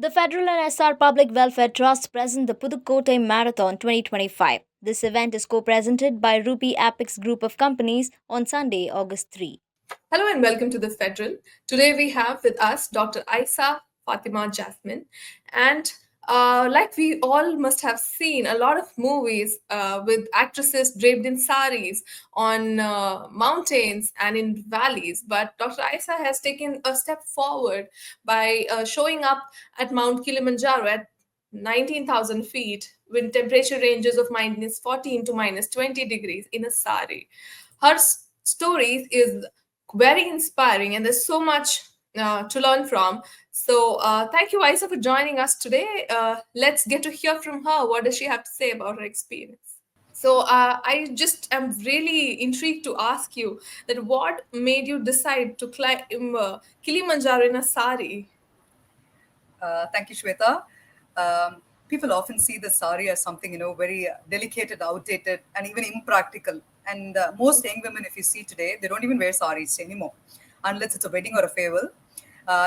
The Federal and SR Public Welfare Trust present the Pudukkottai Marathon 2025. This event is co-presented by Rupee Apex Group of Companies on Sunday, August 3. Hello and welcome to the Federal. Today we have with us Dr. Issa Fathima Jasmine, and like we all must have seen a lot of movies with actresses draped in saris on mountains and in valleys. But Dr. Issa has taken a step forward by showing up at Mount Kilimanjaro at 19,000 feet with temperature ranges of minus 14 to minus 20 degrees in a sari. Her stories is very inspiring, and there's so much to learn from. So, thank you, Isa, for joining us today. Let's get to hear from her. What does she have to say about her experience? So, I just am really intrigued to ask you that what made you decide to climb Kilimanjaro in a sari? Thank you, Shweta. People often see the sari as something, very delicate and outdated and even impractical. And most young women, if you see today, they don't even wear saris anymore, unless it's a wedding or a farewell.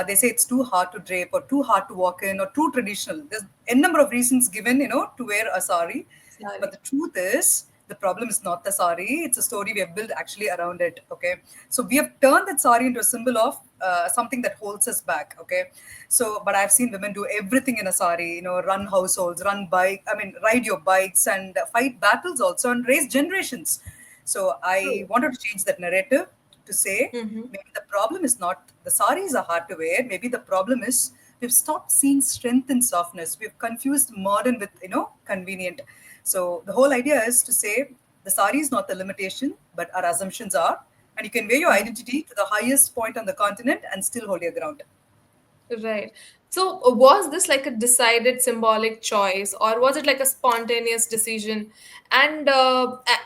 They say it's too hard to drape or too hard to walk in or too traditional. There's a number of reasons given, to wear a sari. But Sari. the truth is, the problem is not the sari. It's a story we have built actually around it. Okay. So we have turned that sari into a symbol of something that holds us back. Okay. So, but I've seen women do everything in a sari, run households, ride your bikes and fight battles also and raise generations. So I True. wanted to change that narrative to say Mm-hmm. maybe the problem is not the saris are hard to wear. Maybe the problem is we've stopped seeing strength in softness. We've confused modern with convenient. So the whole idea is to say the sari is not the limitation, but our assumptions are, and you can wear your identity to the highest point on the continent and still hold your ground. Right. So, was this like a decided symbolic choice, or was it like a spontaneous decision? And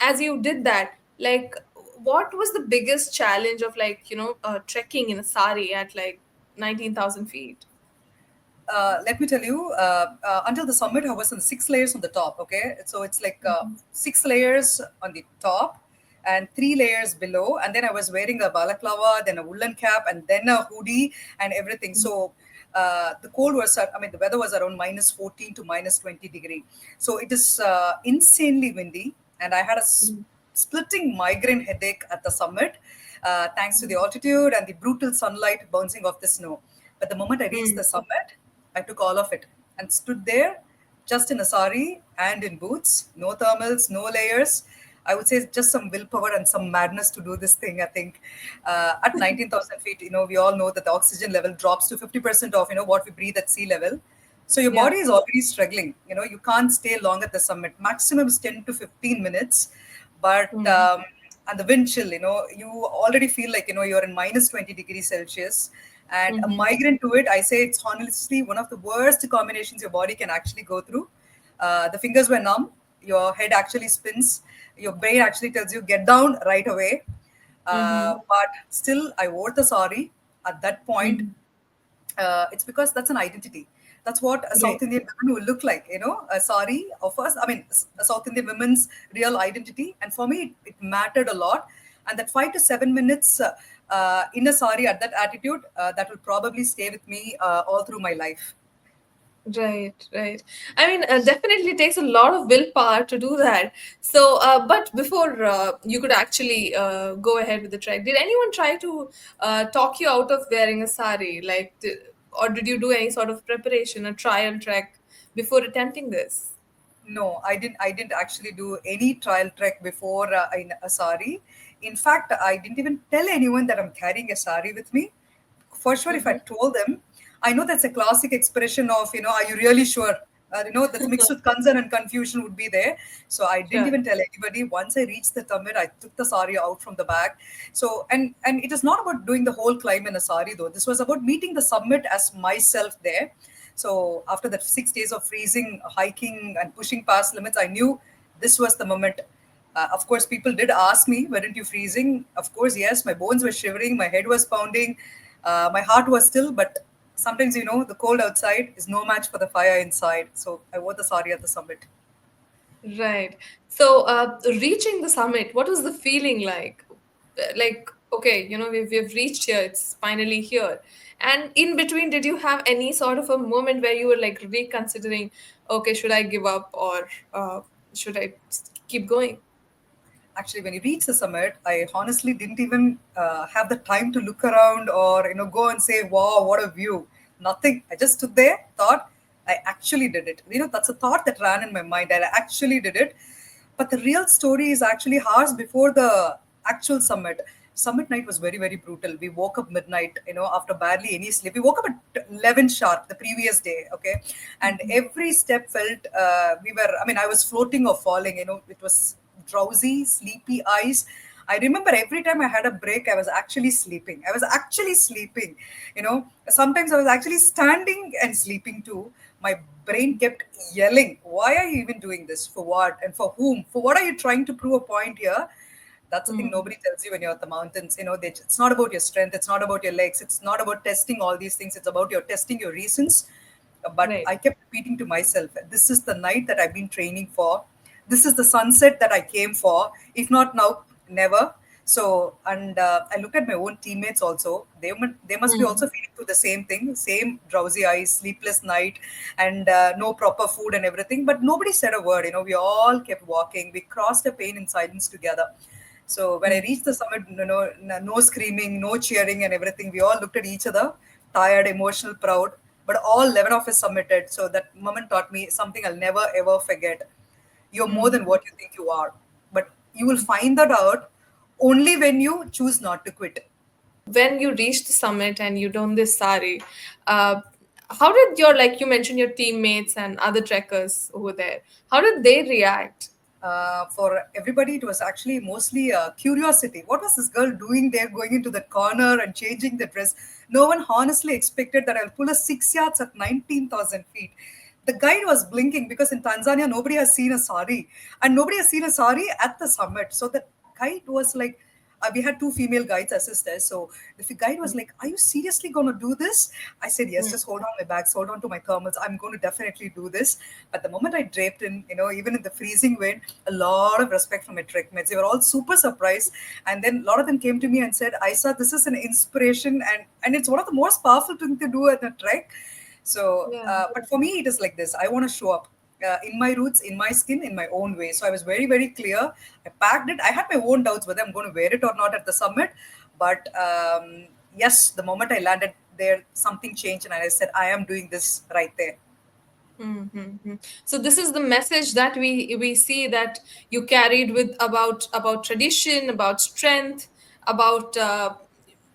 as you did that, like, what was the biggest challenge of trekking in a sari at like 19,000 feet? Let me tell you, until the summit, I was in 6 layers on the top. Okay, so it's like 6 layers on the top and 3 layers below, and then I was wearing a balaclava, then a woolen cap, and then a hoodie and everything. So the cold was, the weather was around minus 14 to minus 20 degree. So it is insanely windy, and I had a splitting migraine headache at the summit, thanks to the altitude and the brutal sunlight bouncing off the snow. But the moment I reached the summit, I took all of it and stood there just in a sari and in boots, no thermals, no layers. I would say just some willpower and some madness to do this thing. I think at 19,000 feet, we all know that the oxygen level drops to 50% of, what we breathe at sea level. So your Yeah. body is already struggling. You can't stay long at the summit. Maximum is 10 to 15 minutes. But, Mm. and the wind chill, you already feel like, you're in minus 20 degrees Celsius. And a Mm-hmm. migraine to it, I say it's honestly one of the worst combinations your body can actually go through. The fingers were numb, your head actually spins, your brain actually tells you get down right away. Mm-hmm. But still, I wore the sari at that point. Mm-hmm. It's because that's an identity. That's what a Right. South Indian woman will look like, a sari of us. A South Indian woman's real identity. And for me, it mattered a lot. And that 5 to 7 minutes in a sari at that attitude, that will probably stay with me all through my life. Right, right. I mean, definitely takes a lot of willpower to do that. So, but before you could actually go ahead with the trek, did anyone try to talk you out of wearing a sari? Or did you do any sort of preparation, a trial trek before attempting this? No, I didn't. I didn't actually do any trial trek before in a sari. In fact, I didn't even tell anyone that I'm carrying a sari with me. For sure, if I Mm-hmm. told them, I know that's a classic expression of, are you really sure? That's mixed with concern and confusion would be there. So I didn't Sure. even tell anybody. Once I reached the summit, I took the sari out from the bag. So and it is not about doing the whole climb in a sari though. This was about meeting the summit as myself there. So after that 6 days of freezing, hiking, and pushing past limits, I knew this was the moment. Of course, people did ask me, "Weren't you freezing?" Of course, yes. My bones were shivering, my head was pounding, my heart was still. But sometimes, the cold outside is no match for the fire inside. So I wore the sari at the summit. Right. So, reaching the summit, what was the feeling like? Like, okay, we've reached here, it's finally here. And in between, did you have any sort of a moment where you were like reconsidering, okay, should I give up, or should I keep going? Actually, when you reach the summit, I honestly didn't even have the time to look around or go and say, "Wow, what a view!" Nothing. I just stood there, thought, I actually did it. That's a thought that ran in my mind. I actually did it. But the real story is actually hours before the actual summit. Summit night was very, very brutal. We woke up midnight, after barely any sleep. We woke up at 11 sharp the previous day, okay? And every step felt, I was floating or falling, it was drowsy, sleepy eyes. I remember every time I had a break, I was actually sleeping. I was actually sleeping. Sometimes I was actually standing and sleeping too. My brain kept yelling, "Why are you even doing this? For what? And for whom? For what are you trying to prove a point here?" That's the thing nobody tells you when you're at the mountains. It's not about your strength. It's not about your legs. It's not about testing all these things. It's about your testing your reasons. But Right. I kept repeating to myself, this is the night that I've been training for. This is the sunset that I came for. If not now, never. So, and I looked at my own teammates also. They must be also feeling through the same thing, same drowsy eyes, sleepless night, and no proper food and everything. But nobody said a word. We all kept walking. We crossed the pain in silence together. So when I reached the summit, no screaming, no cheering, and everything. We all looked at each other, tired, emotional, proud. But all 11 of us submitted. So that moment taught me something I'll never ever forget. You're more than what you think you are. But you will find that out only when you choose not to quit. When you reached the summit and you donned this sari, uh, how did your, like you mentioned, your teammates and other trekkers over there, how did they react? For everybody, it was actually mostly curiosity. What was this girl doing there, going into the corner and changing the dress? No one honestly expected that I'll pull a 6 yards at 19,000 feet. The guide was blinking because in Tanzania, nobody has seen a sari, and nobody has seen a sari at the summit. So the guide was like, we had two female guides as sisters. So the guide was like, "Are you seriously going to do this?" I said, "Yes, just hold on my bags, hold on to my thermals. I'm going to definitely do this." But the moment I draped in, even in the freezing wind, a lot of respect from my trek mates. They were all super surprised. And then a lot of them came to me and said, "Isa, this is an inspiration, and it's one of the most powerful things to do at a trek." So, Yeah. but for me, it is like this. I want to show up in my roots, in my skin, in my own way. So I was very, very clear. I packed it. I had my own doubts whether I'm going to wear it or not at the summit. But yes, the moment I landed there, something changed, and I said, I am doing this right there. Mm-hmm. So this is the message that we see that you carried with about tradition, about strength, about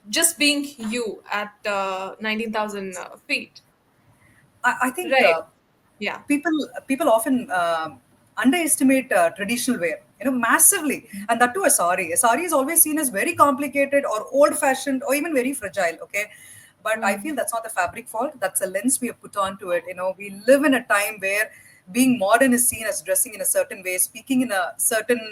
just being you at 19,000 feet. I think Right. Yeah. people often underestimate traditional wear, massively, and that too a sari. A sari is always seen as very complicated or old-fashioned or even very fragile. Okay, but I feel that's not the fabric fault. That's a lens we have put onto it. We live in a time where being modern is seen as dressing in a certain way, speaking in a certain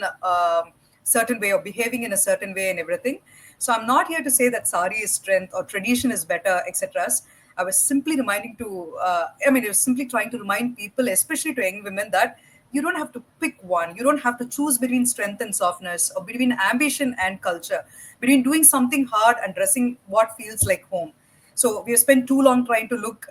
way, or behaving in a certain way, and everything. So I'm not here to say that sari is strength or tradition is better, etc. I was simply I was simply trying to remind people, especially to young women, that you don't have to pick one. You don't have to choose between strength and softness, or between ambition and culture, between doing something hard and dressing what feels like home. So we have spent too long trying to look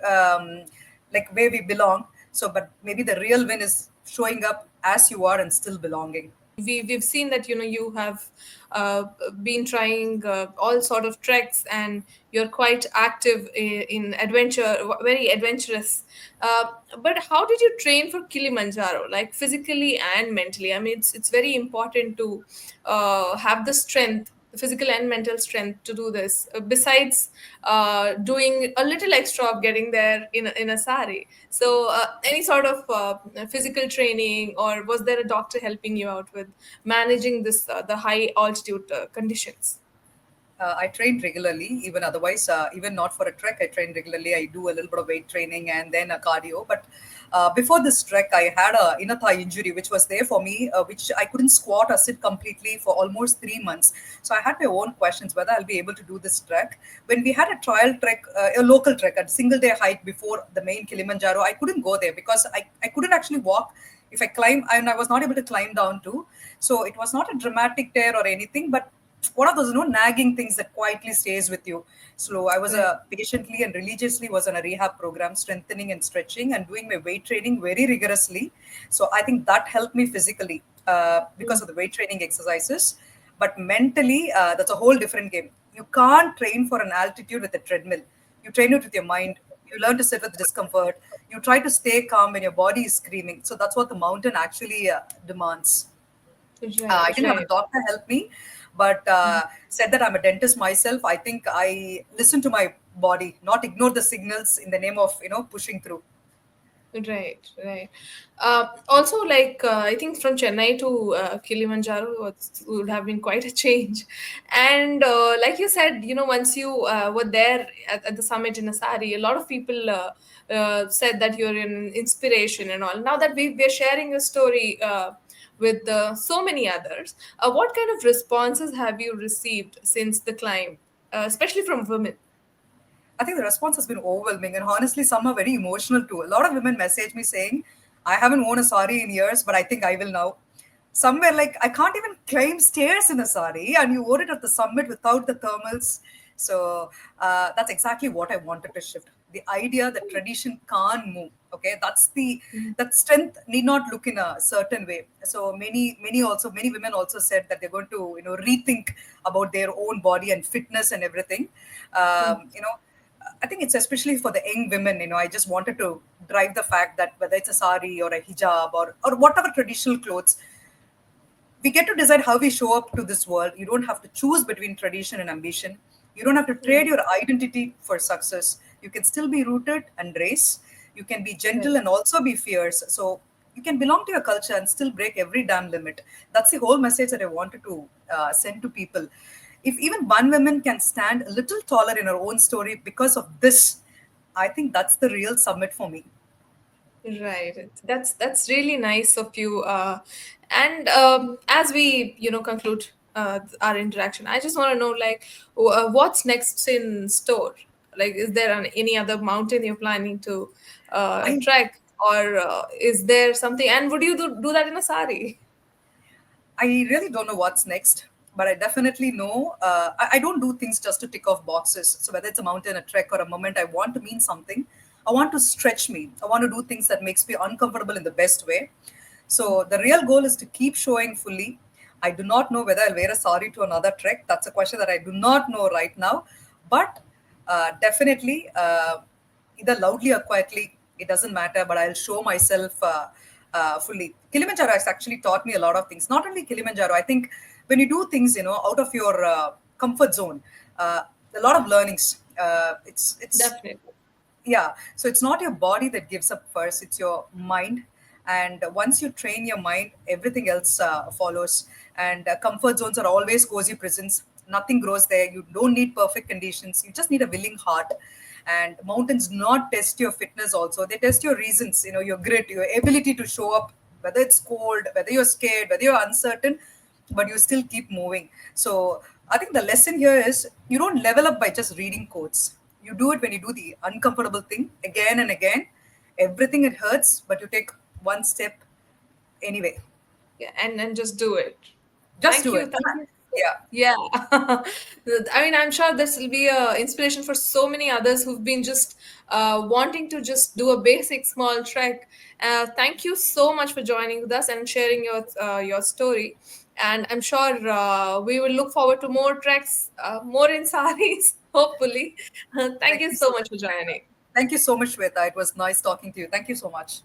like where we belong. So, but maybe the real win is showing up as you are and still belonging. We've seen that you have uh, been trying all sort of treks, and you're quite active in adventure, very adventurous. uh, but how did you train for Kilimanjaro, like physically and mentally? I mean, it's very important to have the strength, the physical and mental strength to do this, besides doing a little extra of getting there in a sari. So any sort of physical training, or was there a doctor helping you out with managing this the high altitude conditions? I train regularly, even otherwise, even not for a trek. I train regularly. I do a little bit of weight training and then a cardio. But before this trek, I had a inner thigh injury, which was there for me, which I couldn't squat or sit completely for almost 3 months. So I had my own questions whether I'll be able to do this trek. When we had a trial trek, a local trek at single day hike before the main Kilimanjaro, I couldn't go there because I couldn't actually walk. If I climb, and I was not able to climb down too. So it was not a dramatic tear or anything, but one of those nagging things that quietly stays with you. So I was Right. patiently and religiously was on a rehab program, strengthening and stretching and doing my weight training very rigorously. So I think that helped me physically because Mm. of the weight training exercises. But mentally, that's a whole different game. You can't train for an altitude with a treadmill. You train it with your mind. You learn to sit with discomfort. You try to stay calm when your body is screaming. So that's what the mountain actually demands. I Right, didn't have a right. doctor help me, but said that I'm a dentist myself. I think I listen to my body, not ignore the signals in the name of pushing through. Right, right. Also, like I think from Chennai to Kilimanjaro would have been quite a change. And like you said, once you were there at the summit in a sari, a lot of people said that you're an inspiration and all. Now that we're sharing your story with so many others, what kind of responses have you received since the climb, especially from women? I think the response has been overwhelming, and honestly, some are very emotional too. A lot of women message me saying, "I haven't worn a sari in years, but I think I will now." Somewhere like, I can't even climb stairs in a sari, and you wore it at the summit without the thermals. So that's exactly what I wanted to shift. The idea that tradition can't move. Okay, that's the that strength need not look in a certain way. So many women also said that they're going to rethink about their own body and fitness and everything. I think it's especially for the young women. I just wanted to drive the fact that whether it's a sari or a hijab or whatever traditional clothes, we get to decide how we show up to this world. You don't have to choose between tradition and ambition. You don't have to trade Right, your identity for success. You can still be rooted and race. You can be right. gentle and also be fierce. So you can belong to your culture and still break every damn limit. That's the whole message that I wanted to send to people. If even one woman can stand a little taller in her own story because of this, I think that's the real summit for me. Right. That's really nice of you. And as we conclude our interaction, I just want to know like what's next in store. Like, is there any other mountain you're planning to I trek, or is there something? And would you do that in a sari? I really don't know what's next, but I definitely know I don't do things just to tick off boxes. So whether it's a mountain, a trek, or a moment, I want to mean something. I want to stretch me. I want to do things that makes me uncomfortable in the best way. So the real goal is to keep showing fully. I do not know whether I'll wear a sari to another trek. That's a question that I do not know right now. But definitely, either loudly or quietly, it doesn't matter. But I'll show myself fully. Kilimanjaro has actually taught me a lot of things. Not only Kilimanjaro, I think when you do things, out of your comfort zone, a lot of learnings. It's Definitely. yeah, so it's not your body that gives up first, it's your mind. And once you train your mind, everything else follows. And comfort zones are always cozy prisons. Nothing grows there. You don't need perfect conditions, you just need a willing heart. And mountains not test your fitness, also they test your reasons, your grit, your ability to show up, whether it's cold, whether you're scared, whether you're uncertain, but you still keep moving. So I think the lesson here is, you don't level up by just reading quotes. You do it when you do the uncomfortable thing again and again. Everything it hurts, but you take one step anyway. Yeah, and just do it. Just Thank do you. it. Thank you. Yeah. Yeah. I mean, I'm sure this will be a inspiration for so many others who've been just wanting to just do a basic small trek. Thank you so much for joining with us and sharing your story. And I'm sure we will look forward to more treks, more in saris, hopefully. Thank Thank you you so so much for joining. Thank you so much, Shweta. It was nice talking to you. Thank you so much.